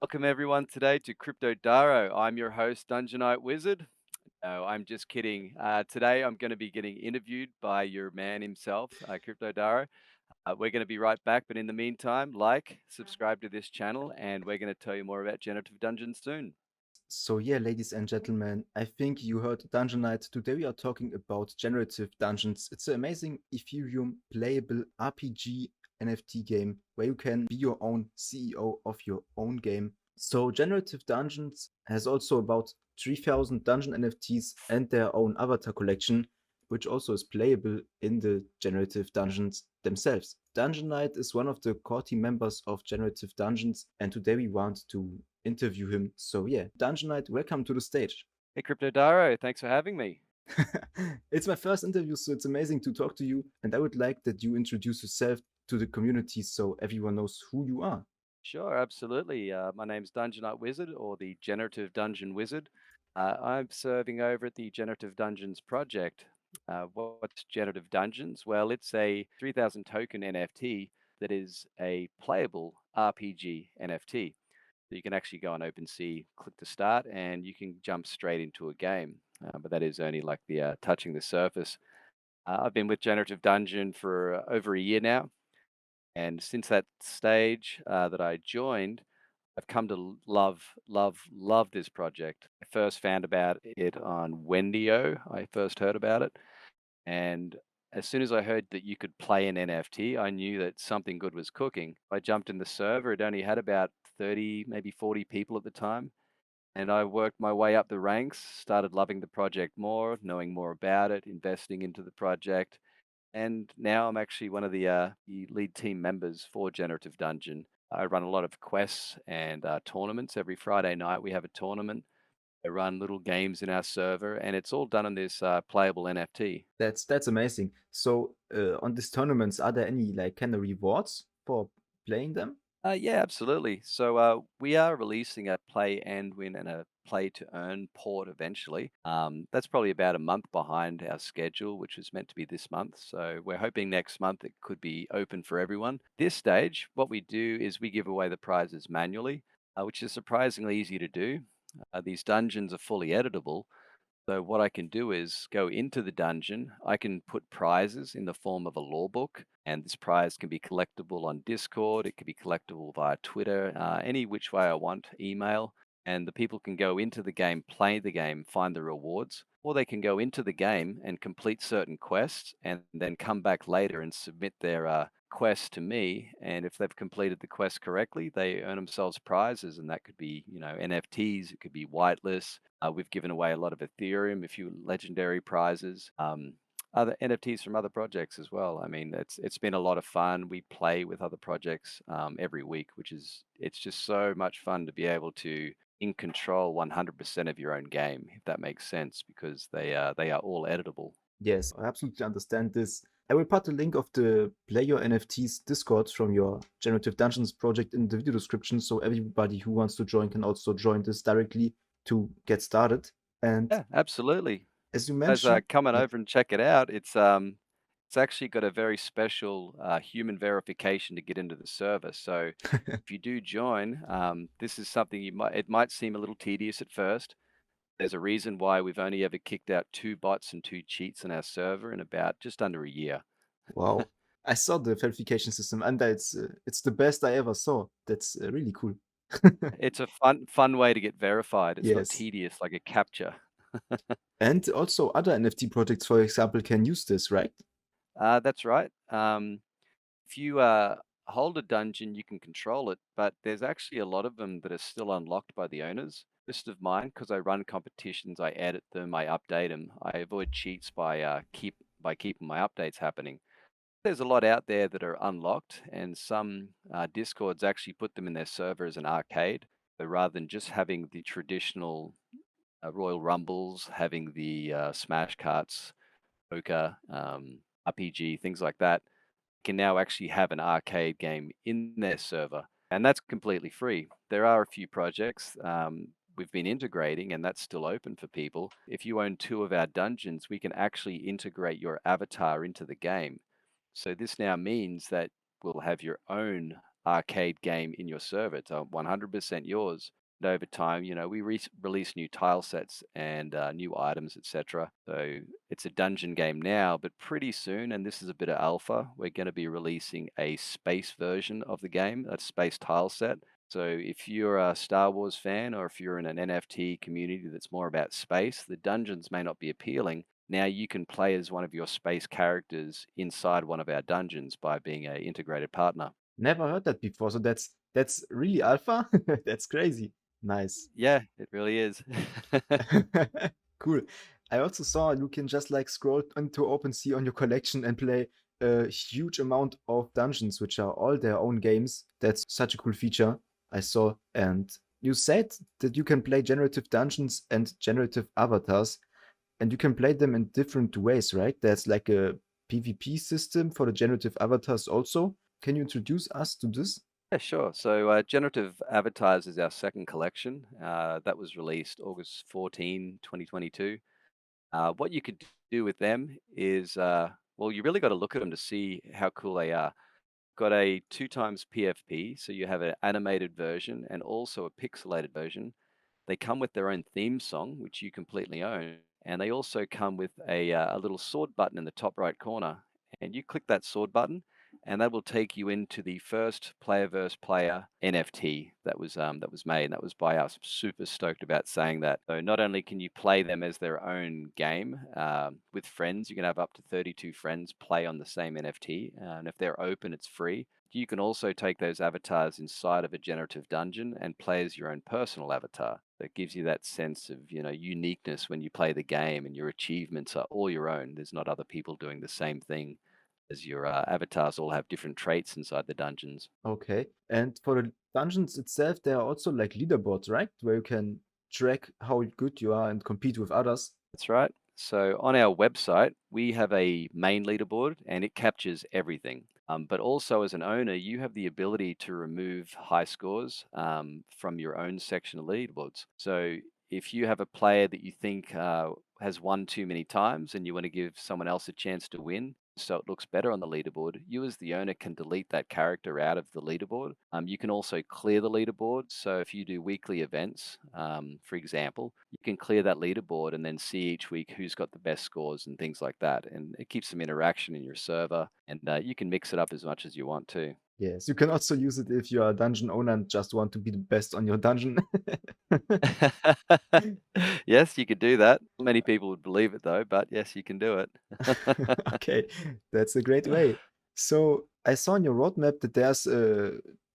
Welcome everyone today to Cryptodaro. I'm your host, Dungeonite Wizard. No, I'm just kidding. Today I'm going to be getting interviewed by your man himself, Cryptodaro. We're going to be right back, but in the meantime, subscribe to this channel, and we're going to tell you more about Generative Dungeons soon. So yeah, ladies and gentlemen, I think you heard Dungeon Knight. Today we are talking about generative dungeons. It's an amazing Ethereum playable RPG NFT game where you can be your own CEO of your own game. So generative dungeons has also about 3,000 dungeon NFTs and their own avatar collection, which also is playable in the generative dungeons themselves. Dungeon Knight is one of the core team members of Generative Dungeons, and today we want to interview him. So yeah, Dungeon Knight, welcome to the stage. Hey, Cryptodaro, thanks for having me. It's my first interview, so it's amazing to talk to you. And I would like that you introduce yourself to the community so everyone knows who you are. Sure, absolutely. My name's Dungeonite Wizard, or the Generative Dungeon Wizard. I'm serving over at the Generative Dungeons project. What's Generative Dungeons? Well, it's a 3,000 token NFT that is a playable RPG NFT. So you can actually go on Opensea, click to start, and you can jump straight into a game. But that is only like the touching the surface. I've been with Generative Dungeon for over a year now. And since that stage that I joined, I've come to love this project. I first found about it on Wendio. I first heard about it. And as soon as I heard that you could play an NFT, I knew that something good was cooking. I jumped in the server. It only had about 30, maybe 40 people at the time. And I worked my way up the ranks, started loving the project more, knowing more about it, investing into the project. And now I'm actually one of the lead team members for Generative Dungeon. I run a lot of quests and tournaments. Every Friday night we have a tournament. I run little games in our server, and it's all done on this playable NFT. That's amazing. So on these tournaments, are there any like kind of rewards for playing them? Yeah, absolutely. So we are releasing a play and win and a play to earn port eventually. That's probably about a month behind our schedule, which was meant to be this month. So we're hoping next month it could be open for everyone. This stage, what we do is we give away the prizes manually, which is surprisingly easy to do. These dungeons are fully editable, so what I can do is go into the dungeon. I can put prizes in the form of a lore book, and this prize can be collectible on Discord. It can be collectible via Twitter, any which way I want, email. And the people can go into the game, play the game, find the rewards, or they can go into the game and complete certain quests, and then come back later and submit their quest to me. And if they've completed the quest correctly, they earn themselves prizes, and that could be, NFTs. It could be whitelists. We've given away a lot of Ethereum, a few legendary prizes, other NFTs from other projects as well. I mean, it's been a lot of fun. We play with other projects every week, it's just so much fun to be able to in control 100% of your own game, if that makes sense, because they are all editable. Yes, I absolutely understand this. I will put the link of the Player NFTs Discord from your Generative Dungeons project in the video description, so everybody who wants to join can also join this directly to get started. And Yeah, absolutely. as you As mentioned, coming yeah. over and check it out, it's actually got a very special human verification to get into the server. So if you do join, this is something it might seem a little tedious at first. There's a reason why we've only ever kicked out 2 bots and 2 cheats in our server in about just under a year. Wow, I saw the verification system, and it's the best I ever saw. That's really cool. It's a fun way to get verified. It's not Yes, tedious like a captcha. and also other NFT projects, for example, can use this, right? That's right. If you hold a dungeon, you can control it, but there's actually a lot of them that are still unlocked by the owners. List of mine, because I run competitions, I edit them, I update them. I avoid cheats by keeping my updates happening. There's a lot out there that are unlocked, and some Discords actually put them in their server as an arcade. So rather than just having the traditional Royal Rumbles, having the Smash Carts, poker, RPG, things like that, can now actually have an arcade game in their server, and that's completely free. There are a few projects we've been integrating, and that's still open for people. If you own 2 of our dungeons, we can actually integrate your avatar into the game. So this now means that we'll have your own arcade game in your server. It's 100% yours. And over time, we release new tile sets and new items, etc. So it's a dungeon game now, but pretty soon, and this is a bit of alpha, we're going to be releasing a space version of the game, a space tile set. So if you're a Star Wars fan or if you're in an NFT community that's more about space, the dungeons may not be appealing. Now you can play as one of your space characters inside one of our dungeons by being an integrated partner. Never heard that before. So that's really alpha? That's crazy. Nice. Yeah, it really is. Cool. I also saw you can just like scroll into OpenSea on your collection and play a huge amount of dungeons, which are all their own games. That's such a cool feature I saw. And you said that you can play generative dungeons and generative avatars, and you can play them in different ways, right? There's like a PvP system for the generative avatars also. Can you introduce us to this? Yeah, sure. So, Generative Avatars is our second collection. That was released August 14, 2022. What you could do with them is, well, you really got to look at them to see how cool they are. Got a 2 times PFP, so you have an animated version and also a pixelated version. They come with their own theme song, which you completely own, and they also come with a little sword button in the top right corner. And you click that sword button, and that will take you into the first player versus player NFT that was made. That was by us. Super stoked about saying that. So not only can you play them as their own game with friends, you can have up to 32 friends play on the same NFT, and if they're open, it's free. You can also take those avatars inside of a generative dungeon and play as your own personal avatar. That gives you that sense of, uniqueness when you play the game, and your achievements are all your own. There's not other people doing the same thing, as your avatars all have different traits inside the dungeons. Okay. And for the dungeons itself, there are also like leaderboards, right? Where you can track how good you are and compete with others. That's right. So on our website, we have a main leaderboard and it captures everything. But also, as an owner, you have the ability to remove high scores from your own section of leaderboards. So if you have a player that you think has won too many times and you want to give someone else a chance to win, so it looks better on the leaderboard, you as the owner can delete that character out of the leaderboard. You can also clear the leaderboard. So if you do weekly events, for example, you can clear that leaderboard and then see each week who's got the best scores and things like that. And it keeps some interaction in your server, and you can mix it up as much as you want to. Yes, you can also use it if you are a dungeon owner and just want to be the best on your dungeon. Yes, you could do that. Many people would believe it though, but yes, you can do it. Okay, that's a great way. So I saw in your roadmap that there's a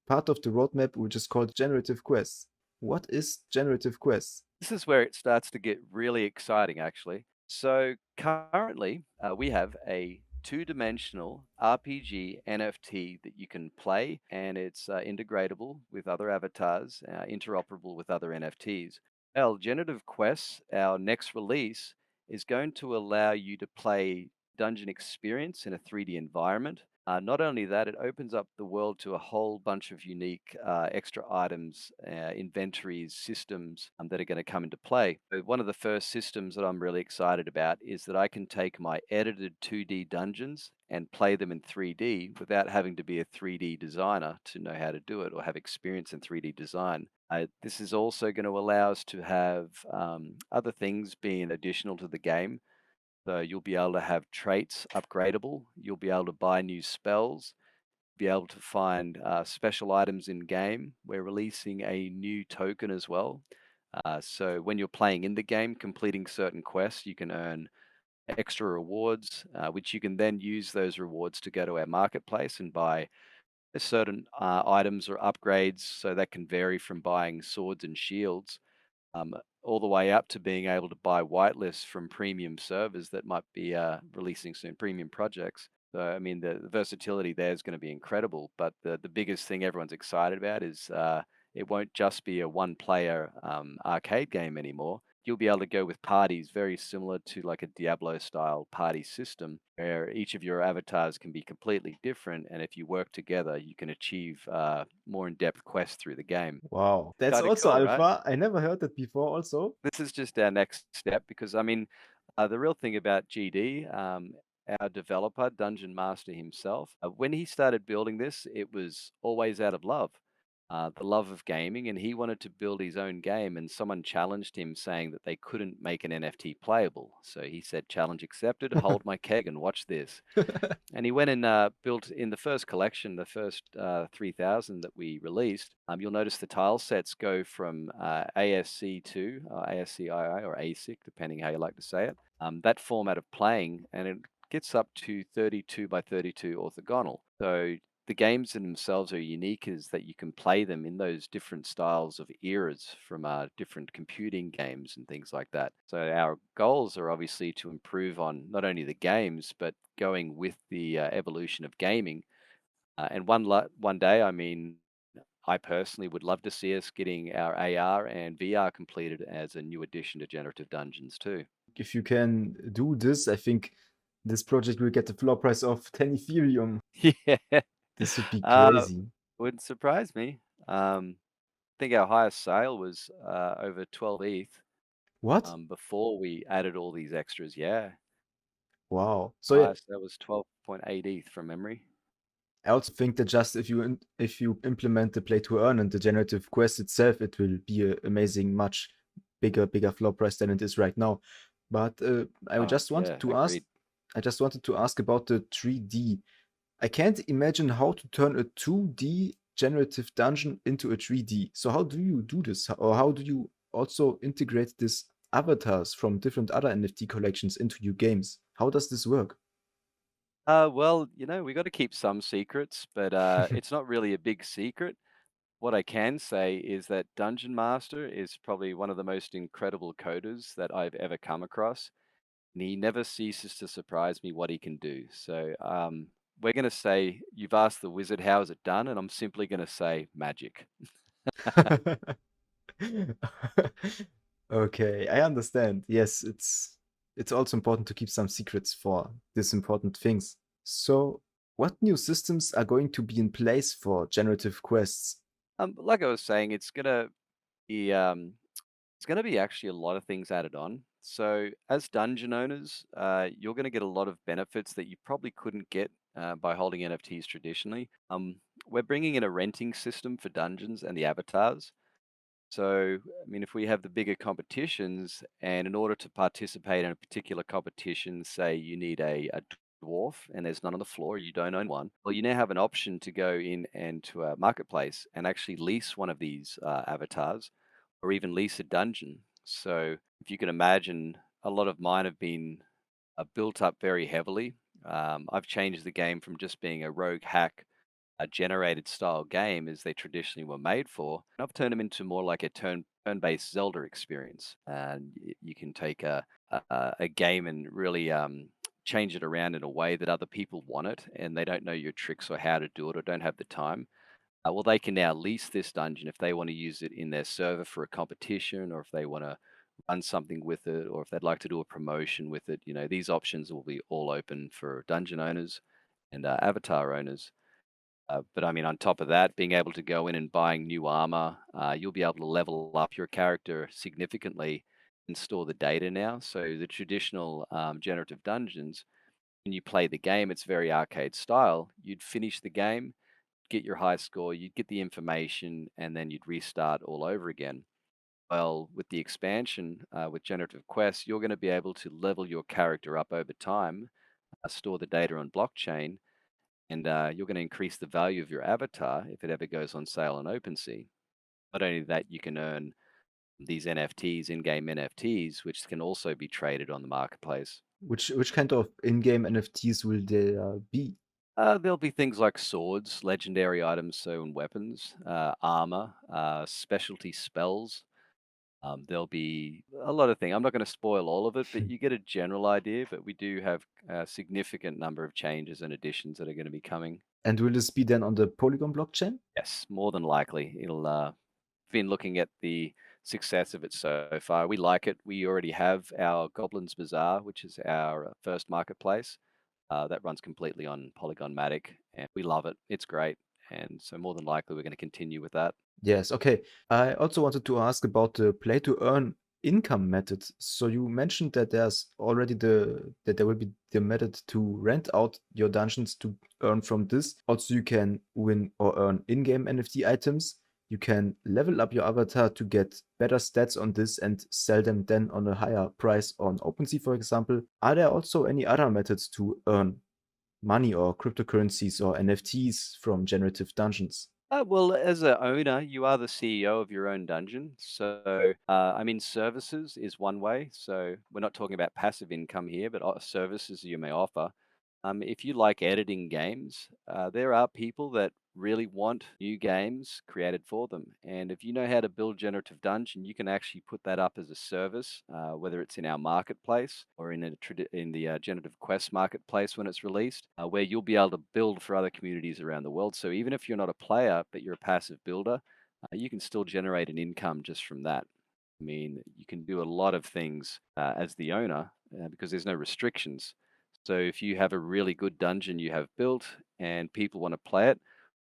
part of the roadmap which is called generative quests. What is generative quests? This is where it starts to get really exciting, actually. So currently, we have a two-dimensional RPG NFT that you can play, and it's integratable with other avatars, interoperable with other NFTs. Our Generative Quests, our next release, is going to allow you to play dungeon experience in a 3D environment. Not only that, it opens up the world to a whole bunch of unique extra items, inventories, systems that are going to come into play. But one of the first systems that I'm really excited about is that I can take my edited 2D dungeons and play them in 3D without having to be a 3D designer to know how to do it or have experience in 3D design. This is also going to allow us to have other things being additional to the game. So you'll be able to have traits upgradable. You'll be able to buy new spells, be able to find special items in game. We're releasing a new token as well. So when you're playing in the game, completing certain quests, you can earn extra rewards, which you can then use those rewards to go to our marketplace and buy certain items or upgrades. So that can vary from buying swords and shields um, all the way up to being able to buy whitelists from premium servers that might be releasing soon, premium projects. So, I mean, the versatility there is going to be incredible. But the biggest thing everyone's excited about is it won't just be a one-player arcade game anymore. You'll be able to go with parties very similar to like a Diablo-style party system, where each of your avatars can be completely different, and if you work together, you can achieve more in-depth quests through the game. Wow, that's Kind of also cool, right? alpha. I never heard that before also. This is just our next step because I mean, the real thing about GD, our developer, Dungeon Master himself, when he started building this, it was always out of love, the love of gaming, and he wanted to build his own game. And someone challenged him, saying that they couldn't make an NFT playable. So he said, "Challenge accepted. Hold my keg and watch this." And he went and built in the first collection, the first 3,000 that we released. You'll notice the tile sets go from ASC2, ASCII, or ASIC, depending how you like to say it. That format of playing, and it gets up to 32 by 32 orthogonal. So the games in themselves are unique, is that you can play them in those different styles of eras from different computing games and things like that. So our goals are obviously to improve on not only the games, but going with the evolution of gaming. And one day, I mean, I personally would love to see us getting our AR and VR completed as a new addition to Generative Dungeons too. If you can do this, I think this project will get the floor price of 10 Ethereum. Yeah, This would be uh, crazy. wouldn't surprise me. I think our highest sale was over 12 ETH What? before we added all these extras. Yeah, Wow. So yeah, highest that was 12.8 ETH from memory. I also think that just if you implement the play to earn and the generative quest itself, it will be a amazing, much bigger floor price than it is right now. But Oh, yeah, agreed. I just wanted to ask about the 3D. I can't imagine how to turn a 2D generative dungeon into a 3D. So how do you do this? Or how do you also integrate these avatars from different other NFT collections into your games? How does this work? Well, we got to keep some secrets, but it's not really a big secret. What I can say is that Dungeon Master is probably one of the most incredible coders that I've ever come across, and he never ceases to surprise me what he can do. So we're going to say, you've asked the wizard, how is it done? And I'm simply going to say magic. Okay, I understand. Yes, it's also important to keep some secrets for these important things. So, what new systems are going to be in place for generative quests? Like I was saying, it's going to be actually a lot of things added on. So, as dungeon owners, you're going to get a lot of benefits that you probably couldn't get by holding NFTs traditionally. We're bringing in a renting system for dungeons and the avatars. So, I mean, if we have the bigger competitions, and in order to participate in a particular competition, say you need a dwarf and there's none on the floor, you don't own one, well, you now have an option to go in and to a marketplace and actually lease one of these avatars, or even lease a dungeon. So, if you can imagine, a lot of mine have been built up very heavily. I've changed the game from just being a rogue hack, a generated style game as they traditionally were made for. And I've turned them into more like a turn-based Zelda experience. And you can take a game and really change it around in a way that other people want it, and they don't know your tricks or how to do it or don't have the time. Well, they can now lease this dungeon if they want to use it in their server for a competition, or if they want to run something with it, or if they'd like to do a promotion with it. These options will be all open for dungeon owners and avatar owners. But I mean, on top of that, being able to go in and buying new armor, you'll be able to level up your character significantly and store the data now. So the traditional generative dungeons, when you play the game, it's very arcade style. You'd finish the game, get your high score, you'd get the information, and then you'd restart all over again. Well, with the expansion with Generative Quest, you're going to be able to level your character up over time, store the data on blockchain, and you're going to increase the value of your avatar if it ever goes on sale on Opensea. Not only that, you can earn these NFTs, in-game NFTs, which can also be traded on the marketplace. Which kind of in-game NFTs will there be? There'll be things like swords, legendary items, so and weapons, armor, specialty spells. There'll be a lot of things. I'm not going to spoil all of it, but you get a general idea. But we do have a significant number of changes and additions that are going to be coming. And will this be then on the Polygon blockchain? Yes, more than likely. It'll been looking at the success of it so far. We like it. We already have our Goblins Bazaar, which is our first marketplace that runs completely on Polygon Matic, and we love it. It's great, and so more than likely we're going to continue with that. Yes, okay. I also wanted to ask about the play to earn income method. So you mentioned that there's already that there will be the method to rent out your dungeons to earn from this. Also, you can win or earn in-game NFT items. You can level up your avatar to get better stats on this and sell them then on a higher price on OpenSea, for example. Are there also any other methods to earn money or cryptocurrencies or NFTs from generative dungeons? Well, as a owner, you are the CEO of your own dungeon. So, I mean, services is one way. So, we're not talking about passive income here, but services you may offer. If you like editing games, there are people that really want new games created for them. And if you know how to build Generative Dungeon, you can actually put that up as a service, whether it's in our marketplace or in the Generative Quest marketplace when it's released, where you'll be able to build for other communities around the world. So even if you're not a player, but you're a passive builder, you can still generate an income just from that. I mean, you can do a lot of things as the owner because there's no restrictions. So if you have a really good dungeon you have built and people want to play it,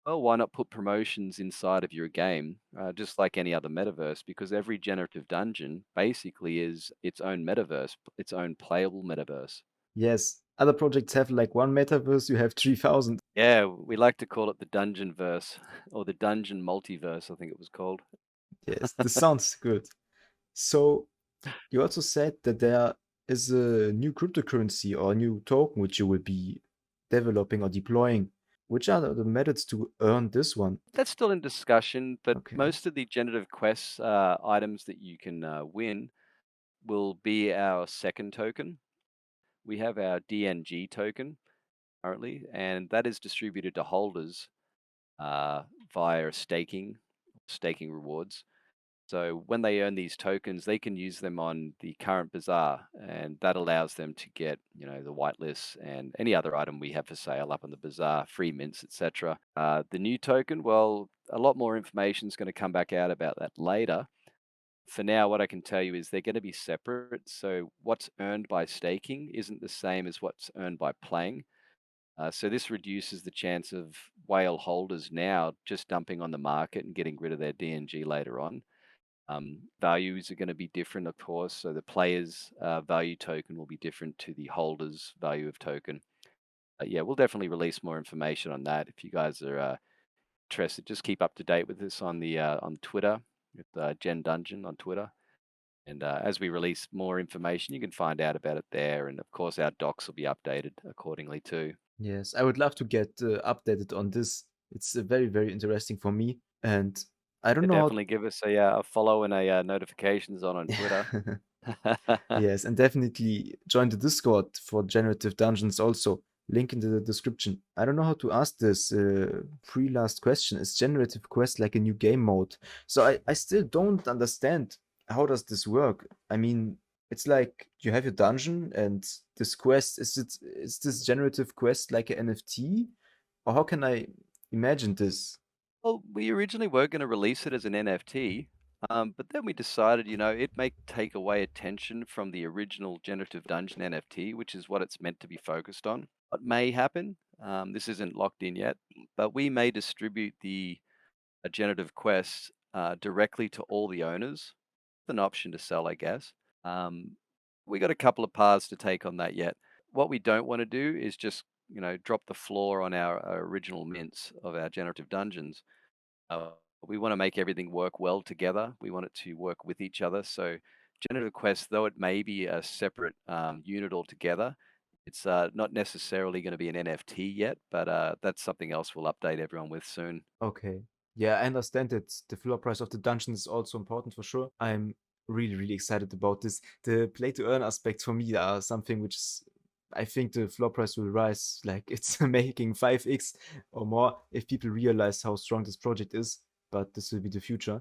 well, why not put promotions inside of your game, just like any other metaverse? Because every generative dungeon basically is its own metaverse, its own playable metaverse. Yes, other projects have like one metaverse, you have 3,000. Yeah, we like to call it the dungeon verse or the dungeon multiverse, I think it was called. Yes, this sounds good. So you also said that there is a new cryptocurrency or a new token which you will be developing or deploying. Which are the methods to earn this one? That's still in discussion, but Okay. most of the generative quests items that you can win will be our second token. We have our DNG token currently, and that is distributed to holders uh, via staking rewards. So when they earn these tokens, they can use them on the current bazaar, and that allows them to get, the whitelists and any other item we have for sale up on the bazaar, free mints, etc. The new token, well, a lot more information is going to come back out about that later. For now, what I can tell you is they're going to be separate. So what's earned by staking isn't the same as what's earned by playing. So this reduces the chance of whale holders now just dumping on the market and getting rid of their DNG later on. Values are going to be different, of course. So the player's value token will be different to the holder's value of token. Yeah, we'll definitely release more information on that. If you guys are interested, just keep up to date with this on Twitter with Gen Dungeon on Twitter. And as we release more information, you can find out about it there. And of course, our docs will be updated accordingly too. Yes, I would love to get updated on this. It's very, very interesting for me. And I don't Yeah, know definitely give us a follow and a notifications on Twitter. how. Yes, and definitely join the Discord for generative dungeons also. Link in the description. I don't know how to ask this pre-last question. Is generative quest like a new game mode? So I still don't understand how does this work. I mean, it's like you have your dungeon and this quest, is this generative quest like an NFT? Or how can I imagine this? Well, we originally were going to release it as an NFT, but then we decided, it may take away attention from the original Generative Dungeon NFT, which is what it's meant to be focused on. What may happen, this isn't locked in yet, but we may distribute the Generative Quest directly to all the owners, with an option to sell, I guess. Um, we got a couple of paths to take on that yet. What we don't want to do is just, drop the floor on our original mints of our Generative Dungeons. Uh, we want to make everything work well together. We want it to work with each other. So, Generative Quest, though it may be a separate unit altogether, it's not necessarily going to be an NFT yet, but that's something else we'll update everyone with soon. Okay. Yeah, I understand that the floor price of the dungeon is also important for sure. I'm really, really excited about this. The play to earn aspects for me are something which is, I think the floor price will rise. Like it's making 5x or more if people realize how strong this project is, but this will be the future.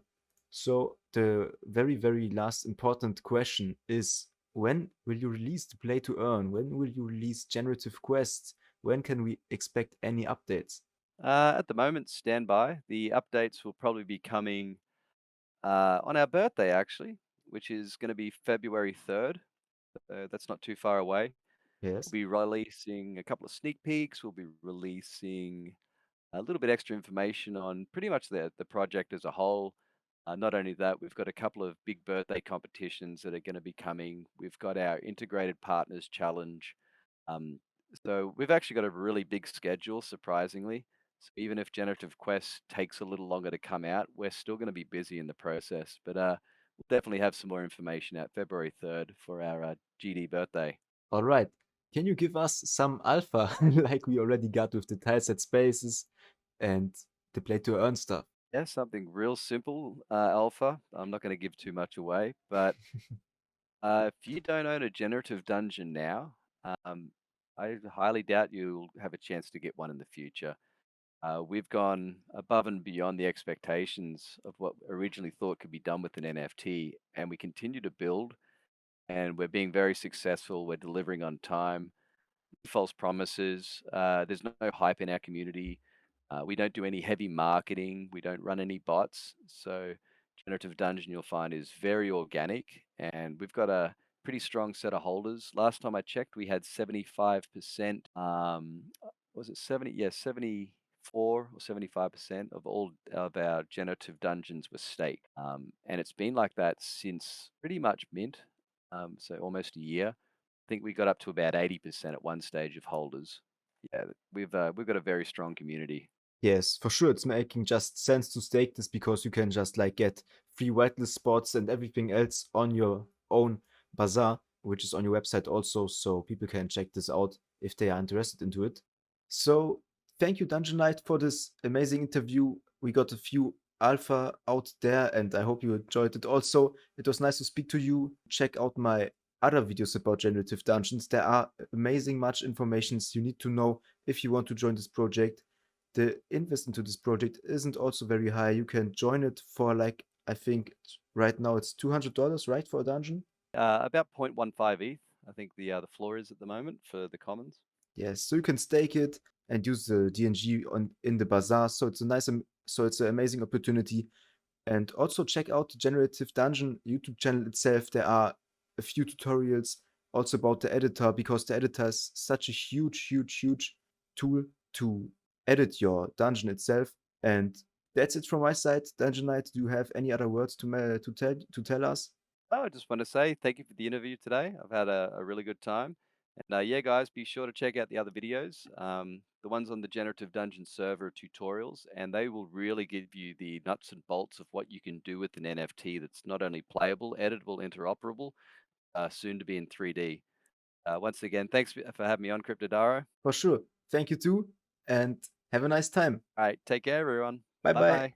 So the very, very last important question is when will you release the play to earn? When will you release generative quests? When can we expect any updates? At the moment, stand by. The updates will probably be coming on our birthday, actually, which is going to be February 3rd. That's not too far away. We'll Yes. be releasing a couple of sneak peeks. We'll be releasing a little bit extra information on pretty much the project as a whole. Not only that, we've got a couple of big birthday competitions that are going to be coming. We've got our Integrated Partners Challenge. Um, so we've actually got a really big schedule, surprisingly. So even if Generative Quest takes a little longer to come out, we're still going to be busy in the process. But we'll definitely have some more information out February 3rd for our GD birthday. All right. Can you give us some alpha like we already got with the tileset spaces and the play to earn stuff? Yeah, something real simple, Alpha. I'm not going to give too much away, but if you don't own a Generative Dungeon now, um, I highly doubt you'll have a chance to get one in the future. We've gone above and beyond the expectations of what originally thought could be done with an NFT, and we continue to build, and we're being very successful. We're delivering on time, false promises. There's no hype in our community. We don't do any heavy marketing. We don't run any bots. So, Generative Dungeon, you'll find, is very organic, and we've got a pretty strong set of holders. Last time I checked, we had 75%. Was it 70? Yeah, 74 or 75% of all of our Generative Dungeons were staked. And it's been like that since pretty much mint, so almost a year. Think we got up to about 80% at one stage of holders. Yeah, we've got a very strong community. Yes, for sure. It's making just sense to stake this because you can just like get free whitelist spots and everything else on your own bazaar, which is on your website also, so people can check this out if they are interested into it. So thank you, Dungeon Knight, for this amazing interview. We got a few alpha out there, and I hope you enjoyed it also. It was nice to speak to you. Check out my other videos about generative dungeons. There are amazing much information you need to know if you want to join this project. The invest into this project isn't also very high. You can join it for like, I think right now it's $200, right, for a dungeon? About 0.15 ETH, I think the floor is at the moment for the commons. Yes, so you can stake it and use the DNG on in the bazaar. So it's a nice, so it's an amazing opportunity. And also check out the Generative Dungeon YouTube channel itself. There are a few tutorials also about the editor because the editor is such a huge tool to edit your dungeon itself. And that's it from my side. Dungeon Knight, do you have any other words to tell us? Oh, I just want to say thank you for the interview today. I've had a really good time. And yeah, guys, be sure to check out the other videos. The ones on the Generative Dungeon server are tutorials, and they will really give you the nuts and bolts of what you can do with an NFT that's not only playable, editable, interoperable, soon to be in 3D. Once again, thanks for having me on Cryptodaro. For sure. Thank you too. And have a nice time. All right, take care, everyone. Bye Bye bye. bye.